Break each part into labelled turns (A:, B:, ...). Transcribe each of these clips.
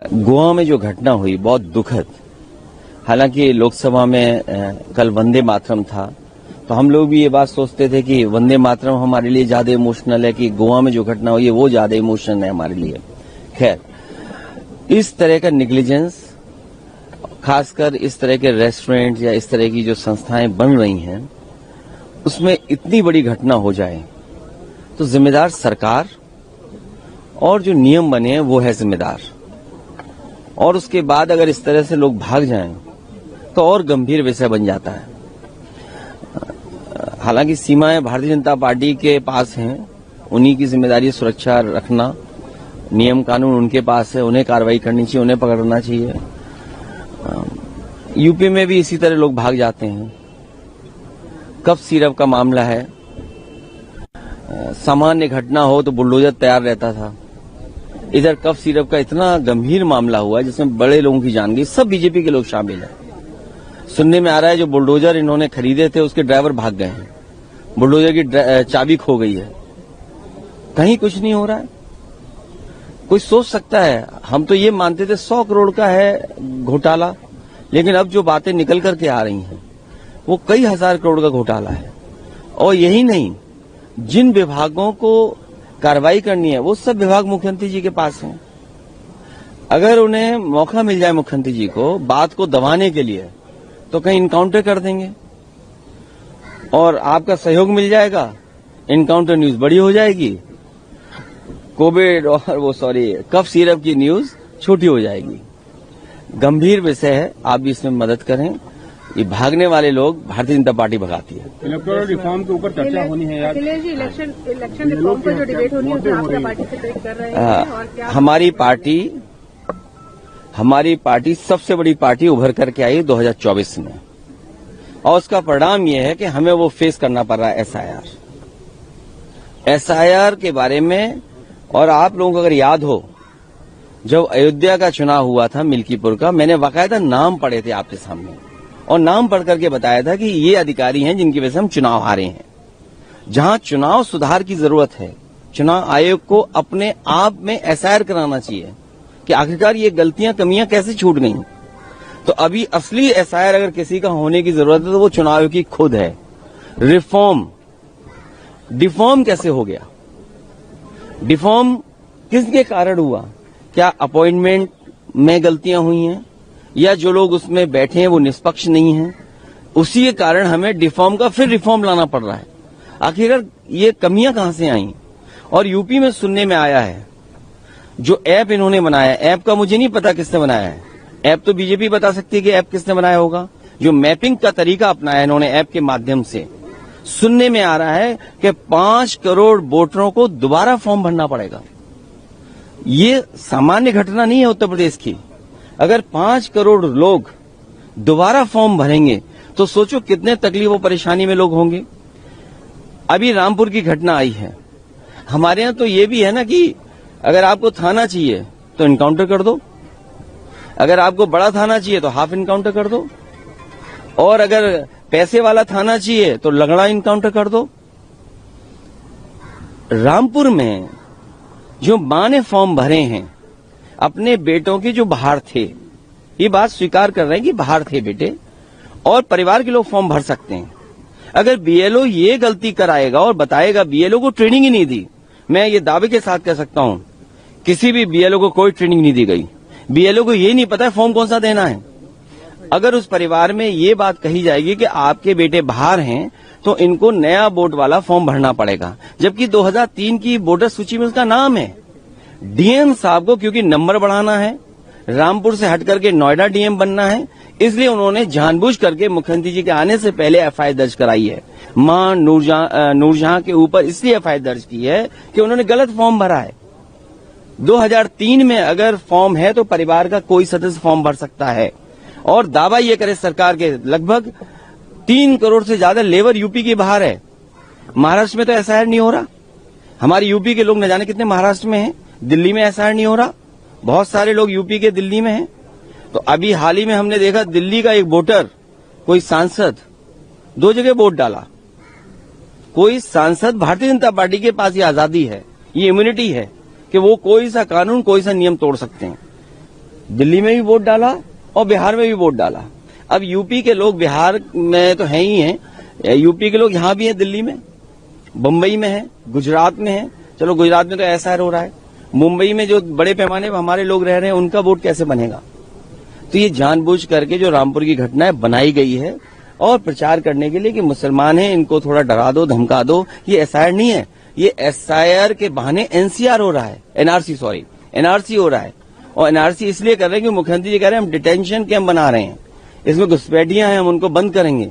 A: गोवा में जो घटना हुई बहुत दुखद। हालांकि लोकसभा में कल वंदे मातरम था, तो हम लोग भी ये बात सोचते थे कि वंदे मातरम हमारे लिए ज्यादा इमोशनल है कि गोवा में जो घटना हुई है वो ज्यादा इमोशनल है हमारे लिए। खैर, इस तरह का निग्लिजेंस, खासकर इस तरह के रेस्टोरेंट या इस तरह की जो संस्थाएं बन रही हैं, उसमें इतनी बड़ी घटना हो जाए तो जिम्मेदार सरकार और जो नियम बने हैं वो है जिम्मेदार। और उसके बाद अगर इस तरह से लोग भाग जाएं तो और गंभीर विषय बन जाता है। हालांकि सीमाएं भारतीय जनता पार्टी के पास हैं, उन्हीं की जिम्मेदारी सुरक्षा रखना, नियम कानून उनके पास है, उन्हें कार्रवाई करनी चाहिए, उन्हें पकड़ना चाहिए। यूपी में भी इसी तरह लोग भाग जाते हैं। कफ सिरप का मामला है, सामान्य घटना हो तो बुलडोजर तैयार रहता था, इधर कफ सिरप का इतना गंभीर मामला हुआ जिसमें बड़े लोगों की जान गई, सब बीजेपी के लोग शामिल हैं। सुनने में आ रहा है जो बुलडोजर इन्होंने खरीदे थे उसके ड्राइवर भाग गए हैं, बुलडोजर की चाबी खो गई है, कहीं कुछ नहीं हो रहा है। कोई सोच सकता है, हम तो ये मानते थे 100 करोड़ का है घोटाला, लेकिन अब जो बातें निकल करके आ रही हैं वो कई हजार करोड़ का घोटाला है। और यही नहीं, जिन विभागों को कार्रवाई करनी है वो सब विभाग मुख्यमंत्री जी के पास हैं। अगर उन्हें मौका मिल जाए मुख्यमंत्री जी को बात को दबाने के लिए तो कहीं इनकाउंटर कर देंगे, और आपका सहयोग मिल जाएगा, इनकाउंटर न्यूज बड़ी हो जाएगी, कोविड और कफ सिरप की न्यूज छोटी हो जाएगी। गंभीर विषय है, आप भी इसमें मदद करें। ये भागने वाले लोग भारतीय जनता पार्टी भगाती है।
B: इलेक्टोरल रिफॉर्म के ऊपर चर्चा होनी है यार।
C: अखिलेश जी, इलेक्शन रिफॉर्म पर जो डिबेट होनी है उसमें आपका पार्टी से ट्रेड कर रहे हैं और क्या
A: हमारी पार्टी सबसे बड़ी पार्टी उभर करके आई 2024 में, और उसका परिणाम यह है कि हमें वो फेस करना पड़ रहा है एसआईआर के बारे में। और आप लोगों को अगर याद हो, जब अयोध्या का चुनाव हुआ था मिल्कीपुर का, मैंने बाकायदा नाम पढ़े थे आपके सामने और नाम पढ़ करके बताया था कि ये अधिकारी हैं जिनकी वजह से हम चुनाव हारे हैं। जहां चुनाव सुधार की जरूरत है, चुनाव आयोग को अपने आप में एसआईआर कराना चाहिए कि आखिरकार ये गलतियां कमियां कैसे छूट गई। तो अभी असली एसआईआर अगर किसी का होने की जरूरत है तो वो चुनाव आयोग की खुद है। डिफॉर्म कैसे हो गया? डिफॉर्म किसके कारण हुआ? क्या अपॉइंटमेंट में गलतियां हुई हैं, या जो लोग उसमें बैठे हैं वो निष्पक्ष नहीं हैं? उसी के कारण हमें डिफॉर्म का फिर रिफॉर्म लाना पड़ रहा है। आखिर ये कमियां कहां से आई? और यूपी में सुनने में आया है जो ऐप इन्होंने बनाया, ऐप का मुझे नहीं पता किसने बनाया है, ऐप तो बीजेपी बता सकती है कि ऐप किसने बनाया होगा। जो मैपिंग का तरीका अपनाया इन्होंने ऐप के माध्यम से, सुनने में आ रहा है कि 5 करोड़ वोटरों को दोबारा फॉर्म भरना पड़ेगा। ये सामान्य घटना नहीं है उत्तर प्रदेश की। अगर 5 करोड़ लोग दोबारा फॉर्म भरेंगे तो सोचो कितने तकलीफ और परेशानी में लोग होंगे। अभी रामपुर की घटना आई है, हमारे यहां तो ये भी है ना कि अगर आपको थाना चाहिए तो इनकाउंटर कर दो, अगर आपको बड़ा थाना चाहिए तो हाफ इनकाउंटर कर दो, और अगर पैसे वाला थाना चाहिए तो लगड़ा इनकाउंटर कर दो। रामपुर में जो मां ने फॉर्म भरे हैं अपने बेटों के जो बाहर थे, ये बात स्वीकार कर रहे हैं कि बाहर थे बेटे, और परिवार के लोग फॉर्म भर सकते हैं। अगर बीएलओ ये गलती कराएगा और बताएगा, बीएलओ को ट्रेनिंग ही नहीं दी, मैं ये दावे के साथ कह सकता हूं किसी भी बीएलओ को कोई ट्रेनिंग नहीं दी गई, बीएलओ को ये नहीं पता है फॉर्म कौन सा देना है। अगर उस परिवार में ये बात कही जाएगी कि आपके बेटे बाहर हैं तो इनको नया वोट वाला फॉर्म भरना पड़ेगा, जबकि 2003 की वोटर सूची में उसका नाम है। डीएम साहब को क्योंकि नंबर बढ़ाना है, रामपुर से हट करके नोएडा डीएम बनना है, इसलिए उन्होंने जानबूझ करके मुख्यमंत्री जी के आने से पहले एफआईआर दर्ज कराई है। मां नूरजहां के ऊपर इसलिए एफआईआर दर्ज की है कि उन्होंने गलत फॉर्म भरा है। 2003 में अगर फॉर्म है तो परिवार का कोई सदस्य फॉर्म भर सकता है। और दावा ये करे सरकार के, लगभग 3 करोड़ से ज्यादा लेबर यूपी के बाहर है। महाराष्ट्र में तो एसआईआर नहीं हो रहा। हमारे यूपी के लोग न जाने कितने महाराष्ट्र में हैं, दिल्ली में एसआईआर नहीं हो रहा, बहुत सारे लोग यूपी के दिल्ली में हैं। तो अभी हाल ही में हमने देखा दिल्ली का एक वोटर, कोई सांसद 2 जगह वोट डाला। कोई सांसद, भारतीय जनता पार्टी के पास ये आजादी है, ये इम्यूनिटी है कि वो कोई सा कानून, कोई सा नियम तोड़ सकते हैं। दिल्ली में भी वोट डाला और बिहार में भी वोट डाला। अब यूपी के लोग बिहार में तो हैं ही हैं, यूपी के लोग यहां भी हैं, दिल्ली में, बम्बई में है, गुजरात में है। चलो गुजरात में तो एसआईआर हो रहा है, मुंबई में जो बड़े पैमाने पर हमारे लोग रह रहे हैं उनका वोट कैसे बनेगा? तो ये जानबूझ करके जो रामपुर की घटना है बनाई गई है और प्रचार करने के लिए कि मुसलमान हैं, इनको थोड़ा डरा दो, धमका दो। ये एसआईआर नहीं है, ये एसआईआर के बहाने एनसीआर हो रहा है, एनआरसी हो रहा है। और एनआरसी इसलिए कर रहे हैं कि मुख्यमंत्री जी कह रहे हैं हम डिटेंशन कैंप बना रहे हैं, इसमें घुसपैठियां हैं, हम उनको बंद करेंगे।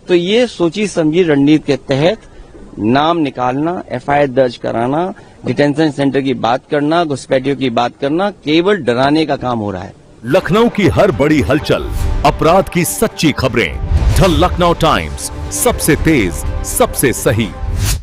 A: तो ये सोची समझी रणनीति के तहत नाम निकालना, एफआईआर दर्ज कराना, डिटेंशन सेंटर की बात करना, घुसपैठियों की बात करना, केवल डराने का काम हो रहा है।
D: लखनऊ की हर बड़ी हलचल, अपराध की सच्ची खबरें, द लखनऊ टाइम्स, सबसे तेज, सबसे सही।